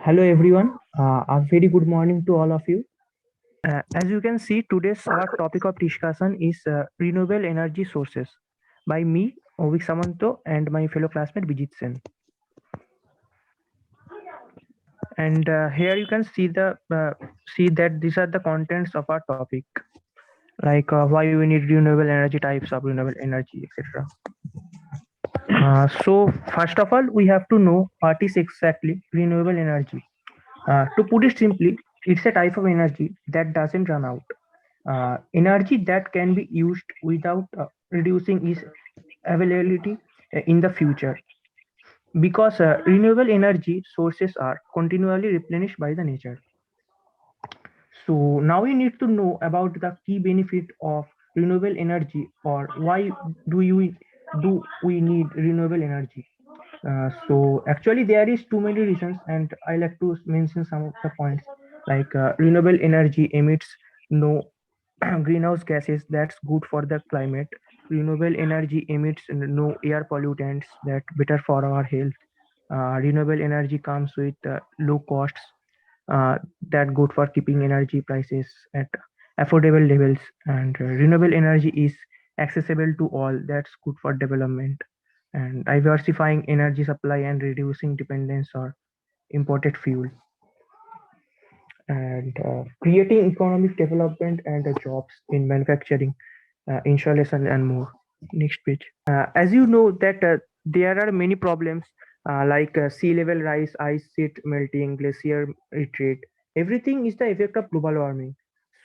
Hello everyone. A very good morning to all of you. As you can see, today's our topic of discussion is renewable energy sources by me, Ovik Samanto, and my fellow classmate Bijit Sen. And here you can see that these are the contents of our topic, like why we need renewable energy, types of renewable energy, etc. So first of all, we have to know what is exactly renewable energy. To put it simply, it's a type of energy that doesn't run out. Energy that can be used without reducing its availability in the future, because renewable energy sources are continually replenished by the nature. So now we need to know about the key benefit of renewable energy, or why do you do we need renewable energy. So actually there is too many reasons, and I like to mention some of the points, like renewable energy emits no greenhouse gases, that's good for the climate. Renewable energy emits no air pollutants, that better for our health. Renewable energy comes with low costs, that good for keeping energy prices at affordable levels. And renewable energy is accessible to all, that's good for development. And diversifying energy supply and reducing dependence on imported fuel, and creating economic development and jobs in manufacturing, installation, and more. Next page. As you know that there are many problems, like sea level rise, ice sheet melting, glacier retreat. Everything is the effect of global warming.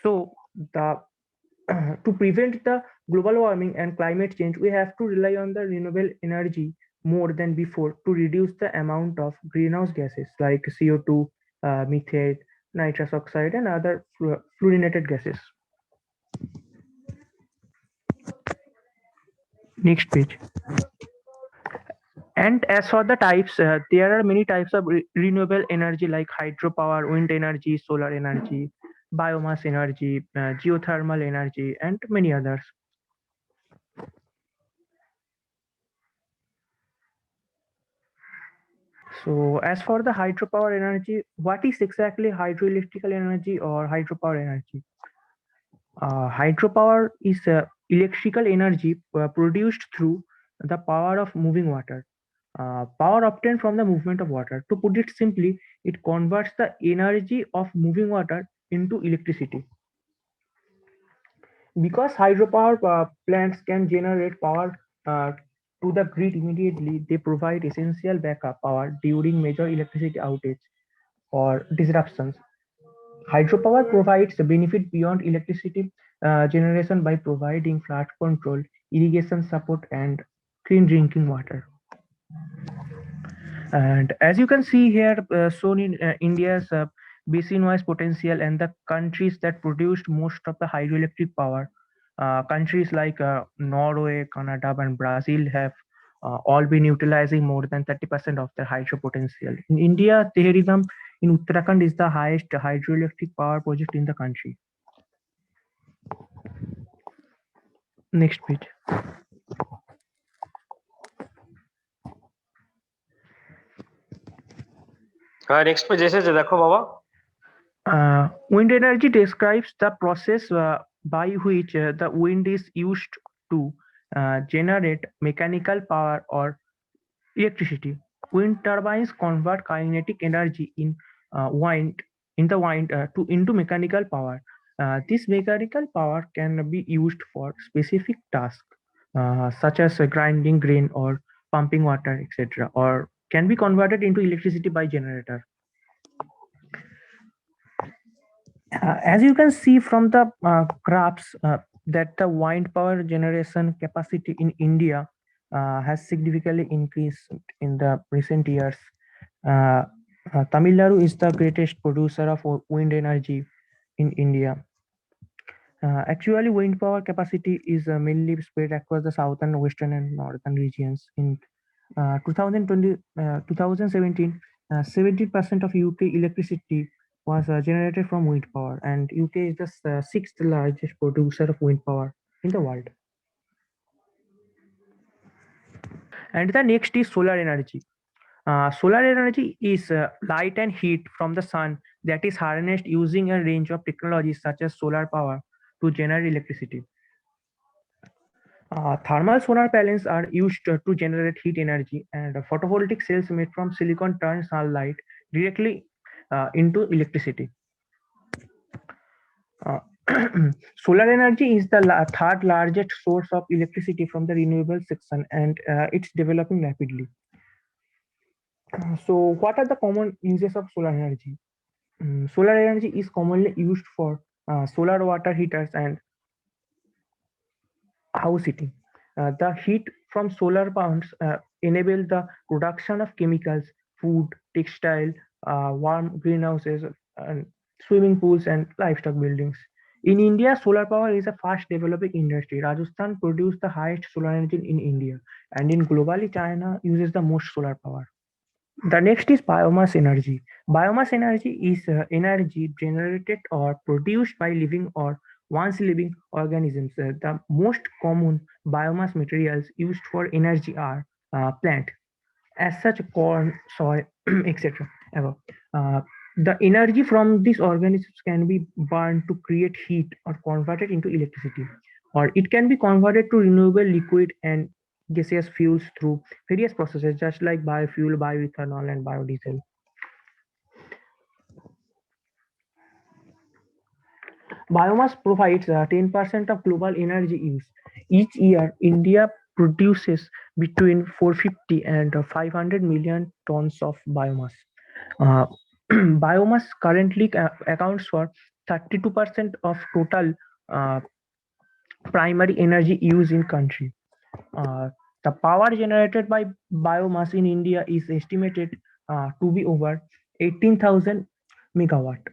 So the to prevent the global warming and climate change, we have to rely on the renewable energy more than before to reduce the amount of greenhouse gases like CO2, methane, nitrous oxide, and other fluorinated gases. Next page. And as for the types, there are many types of renewable energy like hydropower, wind energy, solar energy, biomass energy, geothermal energy, and many others. So, as for the hydropower energy, what is exactly hydroelectrical energy or hydropower energy? Hydropower is electrical energy produced through the power of moving water. Power obtained from the movement of water. To put it simply, it converts the energy of moving water into electricity. Because hydropower plants can generate power to the grid immediately, they provide essential backup power during major electricity outage or disruptions. Hydropower provides a benefit beyond electricity generation by providing flood control, irrigation support, and clean drinking water. And as you can see here, shown in India's basin-wise potential and the countries that produced most of the hydroelectric power, countries like Norway, Canada, and Brazil have all been utilizing more than 30% of their hydro potential. In India, Tehri in Uttarakhand is the highest hydroelectric power project in the country. Next page. হ্যাঁ next page এসেছে দেখো বাবা। Wind energy describes the process by which the wind is used to generate mechanical power or electricity. Wind turbines convert kinetic energy wind in the wind to into mechanical power. This mechanical power can be used for specific tasks, such as grinding grain or pumping water, etc., or can be converted into electricity by generator. As you can see from the graphs, that the wind power generation capacity in India has significantly increased in the recent years. Uh, Tamil Nadu is the greatest producer of wind energy in India. Actually, wind power capacity is mainly spread across the southern, western, and northern regions. In 2020, 2017, 70% of UK electricity was generated from wind power, and UK is the sixth largest producer of wind power in the world. And the next is solar energy. Solar energy is light and heat from the sun that is harnessed using a range of technologies such as solar power to generate electricity. Thermal solar panels are used to generate heat energy, and photovoltaic cells made from silicon turn sunlight directly into electricity. Uh, Solar energy is the third largest source of electricity from the renewable section, and it's developing rapidly. So, what are the common uses of solar energy? Solar energy is commonly used for solar water heaters and house heating. The heat from solar pumps enable the production of chemicals, food, textile, warm greenhouses, and swimming pools and livestock buildings. In India, solar power is a fast developing industry. Rajasthan produces the highest solar energy in India, and in globally, China uses the most solar power. The next is biomass energy. Biomass energy is energy generated or produced by living or once living organisms. The most common biomass materials used for energy are plant, as such corn, soy, etc. Above. Uh, the energy from these organisms can be burned to create heat or converted into electricity, or it can be converted to renewable liquid and gaseous fuels through various processes, just like biofuel, bioethanol, and biodiesel. Biomass provides 10% of global energy use. Each year, India produces between 450 and 500 million tons of biomass. Uh, Biomass currently accounts for 32% of total uh, primary energy use in country. Uh, the power generated by biomass in India is estimated to be over 18,000 megawatt.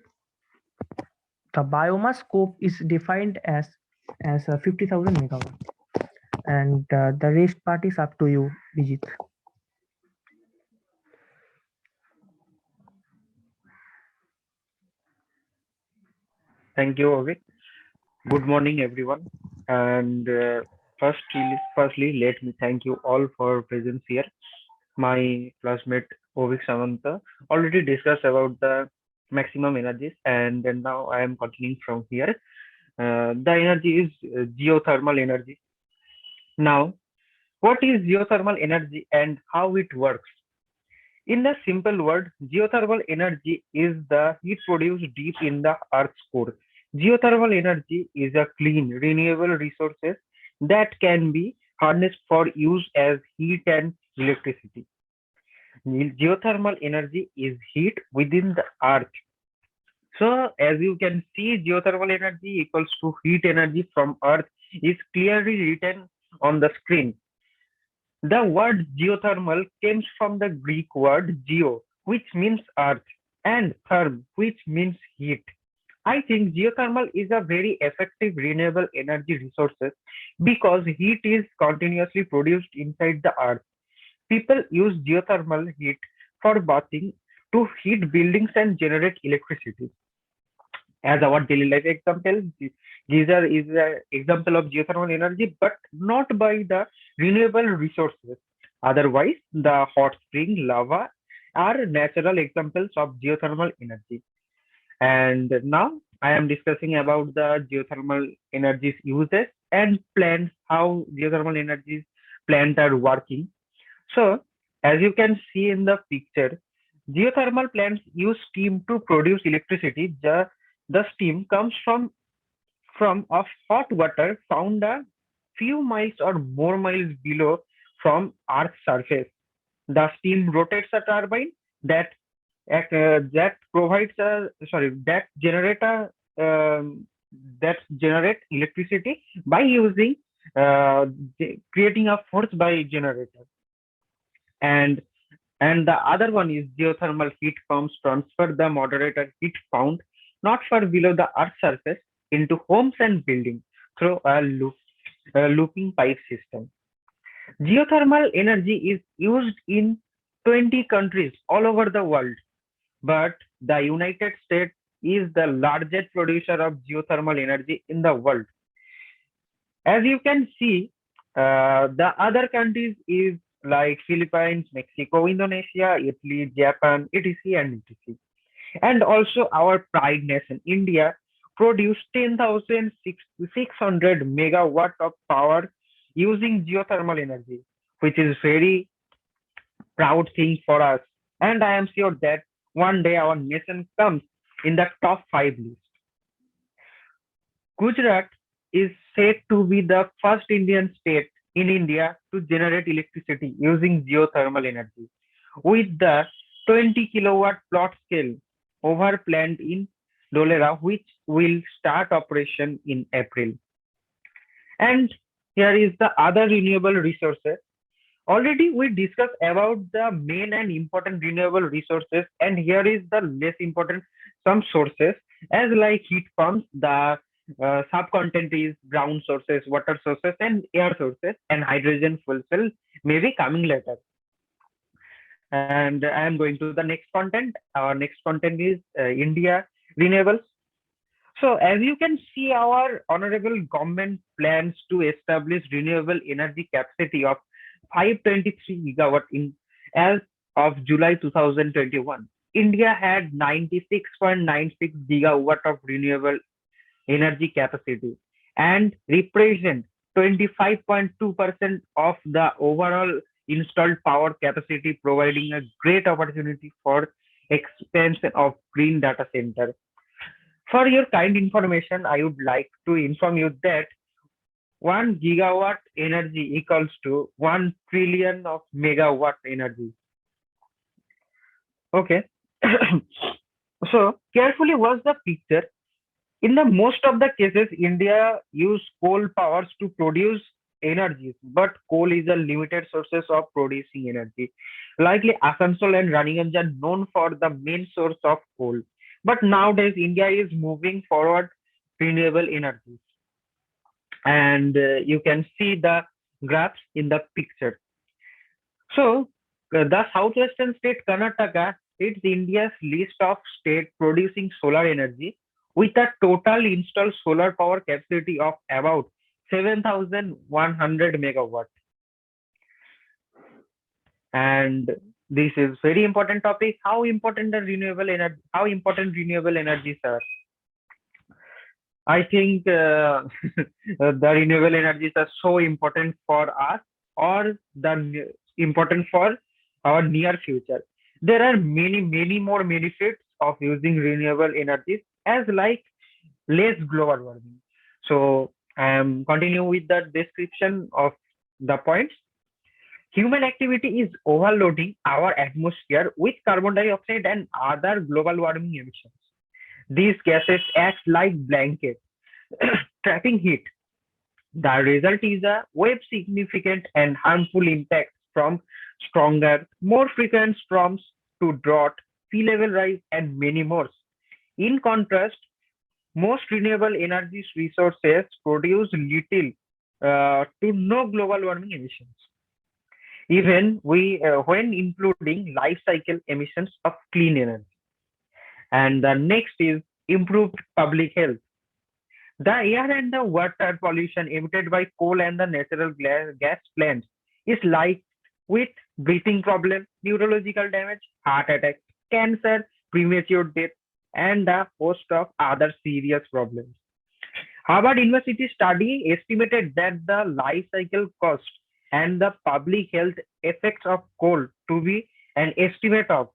The biomass scope is defined as 50,000 megawatt, and the rest part is up to you, Vijit. Thank you, Ovik. Good morning, everyone. And firstly, let me thank you all for presence here. My classmate Ovik Samanta already discussed about the maximum energies, and then now I am continuing from here. The energy is geothermal energy. Now, what is geothermal energy and how it works? In a simple word, geothermal energy is the heat produced deep in the Earth's core. Geothermal energy is a clean, renewable resources that can be harnessed for use as heat and electricity. Geothermal energy is heat within the Earth. So, as you can see, geothermal energy equals to heat energy from Earth is clearly written on the screen. The word geothermal comes from the Greek word geo, which means earth, and therm, which means heat. I think geothermal is a very effective renewable energy resource because heat is continuously produced inside the earth. People use geothermal heat for bathing to heat buildings and generate electricity. As our daily life example, geyser is an example of geothermal energy, but not by the renewable resources. Otherwise, the hot spring, lava are natural examples of geothermal energy. And now I am discussing about the geothermal energies uses and plants, how geothermal energies plant are working. So, as you can see in the picture, geothermal plants use steam to produce electricity. The steam comes from of hot water found a few miles or more miles below from Earth's surface. The steam rotates a turbine that that provides a that generate a that generate electricity by using creating a force by generator. And and the other one is geothermal heat pumps transfer the moderator heat found not far below the earth's surface into homes and buildings through a looping pipe system. Geothermal energy is used in 20 countries all over the world, but the United States is the largest producer of geothermal energy in the world. As you can see, the other countries is like Philippines, Mexico, Indonesia, Italy, Japan, etc. and etc. And also our pride nation, India, produced 10,600 megawatt of power using geothermal energy, which is very proud thing for us. And I am sure that one day our nation comes in the top 5 list. Gujarat is said to be the first Indian state in India to generate electricity using geothermal energy with the 20 kilowatt plot scale over plant in Dholera, which will start operation in April. And here is the other renewable resources. Already we discussed about the main and important renewable resources, and here is the less important some sources as like heat pumps. The subcontent is ground sources, water sources, and air sources, and hydrogen fuel cell may be coming later. And I am going to the next content. Our next content is India renewables. So as you can see, our honorable government plans to establish renewable energy capacity of 523 gigawatt in as of July 2021. India had 96.96 gigawatt of renewable energy capacity and represent 25.2% of the overall installed power capacity, providing a great opportunity for expansion of green data center. For your kind information, I would like to inform you that 1 gigawatt energy equals to 1 trillion of megawatt energy. Okay. So carefully watch the picture. In the most of the cases, India use coal powers to produce energy, but coal is a limited sources of producing energy. Likely Asansol and Raniganj are known for the main source of coal. But nowadays, India is moving forward renewable energies. And you can see the graphs in the picture. So the southwestern state Karnataka is India's list of state producing solar energy with a total installed solar power capacity of about 7,100 megawatt. And this is very important topic. How important renewable energies are? I think the renewable energies are so important for us or important for our near future. There are many more benefits of using renewable energies as like less global warming. So I am continue with the description of the points. Human activity is overloading our atmosphere with carbon dioxide and other global warming emissions. These gases act like blankets, trapping heat. The result is a wave significant and harmful impacts from stronger, more frequent storms to drought, sea level rise, and many more. In contrast, most renewable energy resources produce little to no global warming emissions, even when including life cycle emissions of clean energy. And the next is improved public health. The air and the water pollution emitted by coal and the natural gas plants is like with breathing problem, neurological damage, heart attack, cancer, premature death, and a host of other serious problems. Harvard University study estimated that the life cycle cost and the public health effects of coal to be an estimate of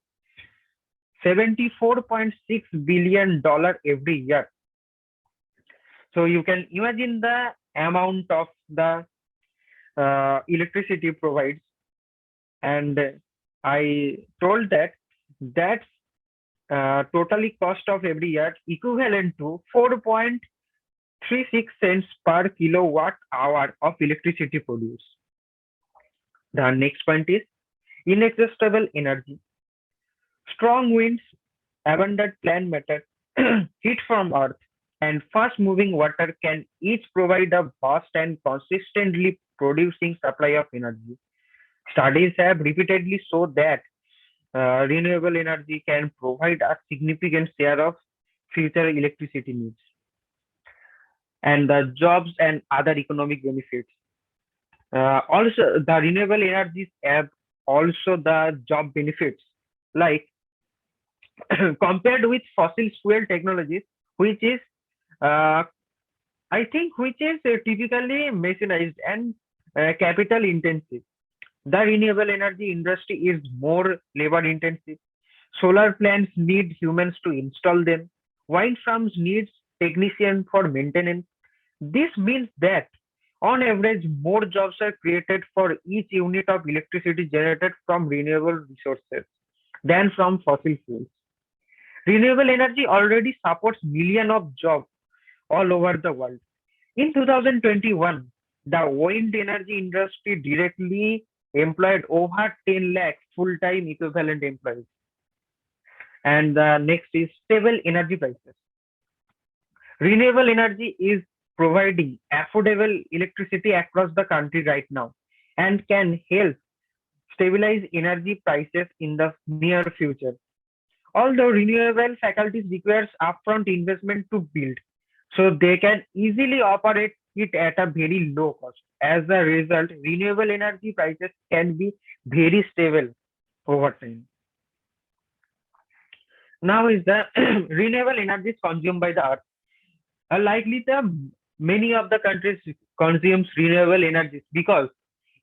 $74.6 billion every year. So you can imagine the amount of the electricity provides. And I told that that's totally cost of every year equivalent to 4.36 cents per kilowatt hour of electricity produced. The next point is inexhaustible energy. Strong winds, abundant plant matter, heat from earth, and fast moving water can each provide a vast and consistently producing supply of energy. Studies have repeatedly shown that renewable energy can provide a significant share of future electricity needs and the jobs and other economic benefits. Also, the renewable energies have also the job benefits, like compared with fossil fuel technologies, which is uh, I think which is typically mechanized and capital intensive. The renewable energy industry is more labor intensive. Solar plants need humans to install them. Wind farms needs technicians for maintenance. This means that on average, more jobs are created for each unit of electricity generated from renewable resources than from fossil fuels. Renewable energy already supports millions of jobs all over the world. In 2021, the wind energy industry directly employed over 10 lakh full-time equivalent employees. And the next is stable energy prices. Renewable energy is providing affordable electricity across the country right now and can help stabilize energy prices in the near future. Although renewable faculties requires upfront investment to build, so they can easily operate it at a very low cost. As a result, renewable energy prices can be very stable over time. Now is the renewable energy is consumed by the earth. Likely the many of the countries consumes renewable energies because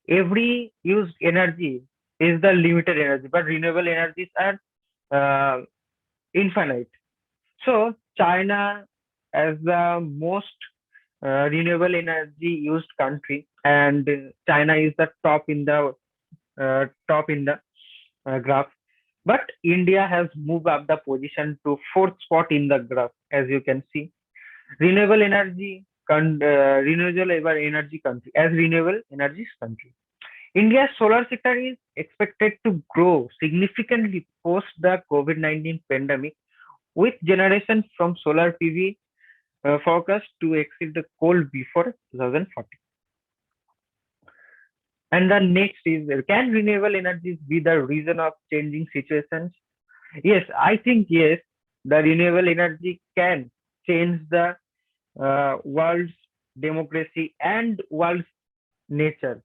every used energy is the limited energy, but renewable energies are uh, infinite. So China, as the most renewable energy used country, and China is the top in the graph. But India has moved up the position to fourth spot in the graph, as you can see. Renewable energy, renewable energy country, as renewable energies country. India's solar sector is expected to grow significantly post the COVID-19 pandemic, with generation from solar PV forecast to exceed the goal before 2040. And the next is, can renewable energies be the reason of changing situations? Yes, I think yes, the renewable energy can change the world's democracy and world's nature.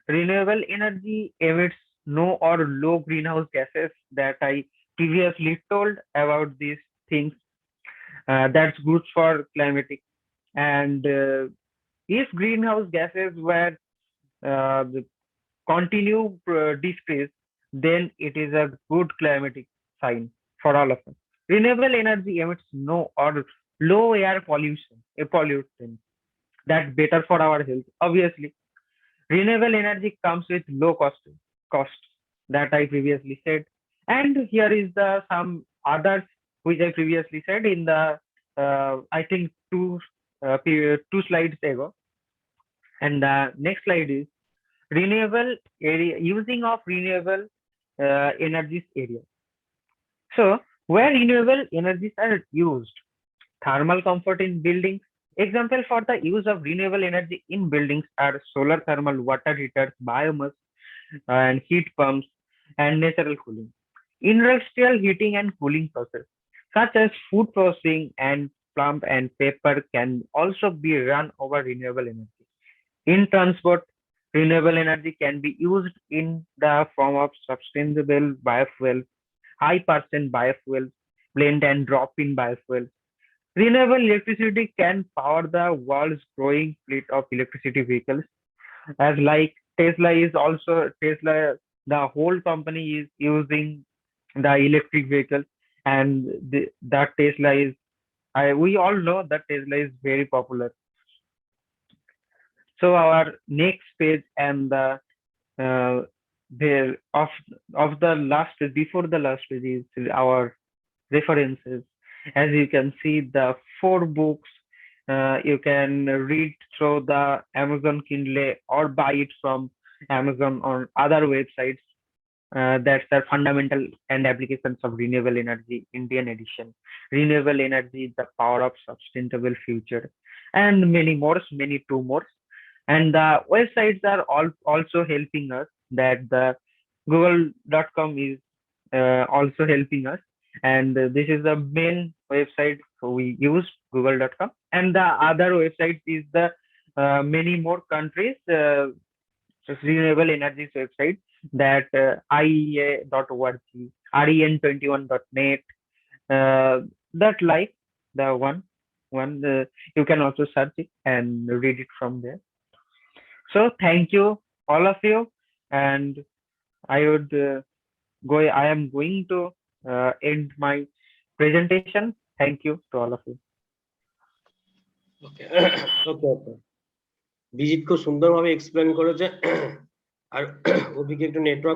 Renewable energy emits no or low greenhouse gases that I previously told about these things. That's good for climatic. And if greenhouse gases were the continue decrease, then it is a good climatic sign for all of us. Renewable energy emits no or low air pollution, a pollutant. That's better for our health. Obviously, renewable energy comes with low cost that I previously said. And here is the some others which I previously said in the I think two slides ago. And the next slide is renewable area using of renewable energies area. So where renewable energies are used, thermal comfort in buildings. Example for the use of renewable energy in buildings are solar thermal water heaters, biomass and heat pumps, and natural cooling. Industrial heating and cooling process, such as food processing and pulp and paper, can also be run over renewable energy. In transport, renewable energy can be used in the form of sustainable biofuels, high percent biofuels, blend and drop in biofuels. Renewable electricity can power the world's growing fleet of electricity vehicles, as like Tesla is also Tesla, the whole company is using the electric vehicle, and that Tesla is we all know that Tesla is very popular. So our next page and uh, there of the last before the last page is our references. As you can see, the four books you can read through the Amazon Kindle or buy it from Amazon or other websites. That's the fundamental and applications of renewable energy, Indian edition. Renewable energy, the power of sustainable future, and many more, many two more. And the websites are all also helping us. That the Google.com is also helping us, and this is the main website we use, Google.com. And the other website is the many more countries. renewable energies website, that IEA.org, REN21.net, that like the one you can also search it and read it from there. So thank you all of you, and I would I am going to end my presentation. Thank you to all of you. ওকে ওকে ওকে বিজিত খুব সুন্দরভাবে explain করেছে আর ওদিকে একটু network